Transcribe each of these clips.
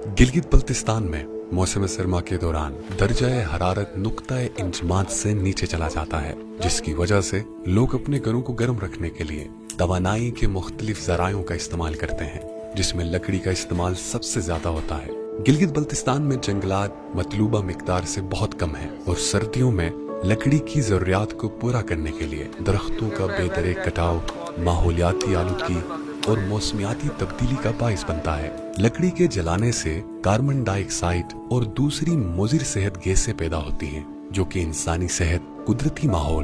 गिलगित बल्तिस्तान में मौसम सरमा के दौरान दर्जाए हरारत नुक्ता इंजमात से नीचे चला जाता है, जिसकी वजह से लोग अपने घरों को गर्म रखने के लिए तवानाई के मुख्तलिफ जरायों का इस्तेमाल करते हैं, जिसमें लकड़ी का इस्तेमाल सबसे ज्यादा होता है। गिलगित बल्तिस्तान में जंगलात मतलूबा मिकदार से बहुत कम है और सर्दियों में लकड़ी की जरूरियात को पूरा करने के लिए दरख्तों का बेदरे कटाव माहौलियाती आलूदगी और मौसमियाती तब्दीली का बाइस बनता है। लकड़ी के जलाने से कार्बन डाइऑक्साइड और दूसरी मुज़िर सेहत गैसें पैदा होती हैं, जो कि इंसानी सेहत, कुदरती माहौल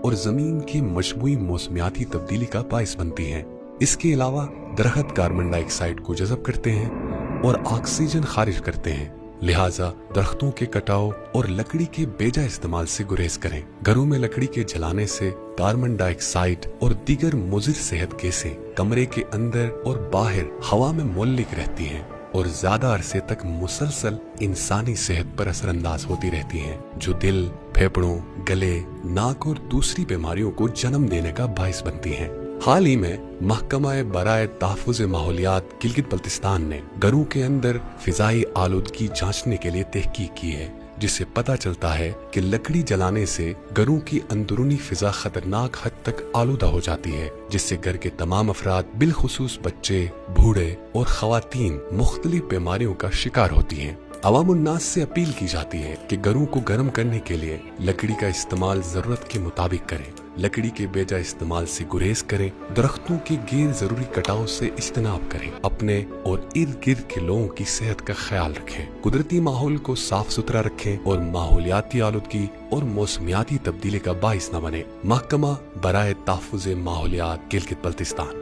और जमीन की मजमूई मौसमियाती तब्दीली का बाइस बनती हैं। इसके अलावा दरख्त कार्बन डाइऑक्साइड को जज़ब करते हैं और ऑक्सीजन खारिज करते हैं, लिहाजा दरख्तों के कटाव और लकड़ी के बेजा इस्तेमाल से गुरेज करें। घरों में लकड़ी के जलाने से कार्बन डाइऑक्साइड और दीगर मुज़िर सेहत गैसें कमरे के अंदर और बाहर हवा में मुअल्लिक रहती हैं और ज्यादा अरसे तक मुसलसल इंसानी सेहत पर असरअंदाज होती रहती हैं, जो दिल, फेफड़ों, गले, नाक और दूसरी बीमारियों को जन्म देने का बाइस बनती हैं। हाल ही में महकमा बराए तहफ़्फ़ुज़ माहौलियात गिलगित बल्तिस्तान ने घरों के अंदर फिजाई आलूदगी जांचने के लिए तहकीक की है, जिससे पता चलता है कि लकड़ी जलाने से घरों की अंदरूनी फिजा खतरनाक हद तक आलूदा हो जाती है, जिससे घर के तमाम अफराद बिलखुसूस बच्चे, बूढ़े और खवातीन मुख्तलिफ बीमारियों का शिकार होती हैं। अवामुन्नास से अपील की जाती है कि घरों को गर्म करने के लिए लकड़ी का इस्तेमाल जरूरत के मुताबिक करें, लकड़ी के बेजा इस्तेमाल से गुरेज करें, दरख्तों के गैर जरूरी कटाव से इज्तनाब करें, अपने और इर्द गिर्द के लोगों की सेहत का ख्याल रखें, कुदरती माहौल को साफ सुथरा रखें और माहौलियाती आलूदगी और मौसमियाती तब्दीली का बाइस न बने। महकमा बराए तहफ़्फ़ुज़ माहौलियात गिलगित बल्तिस्तान।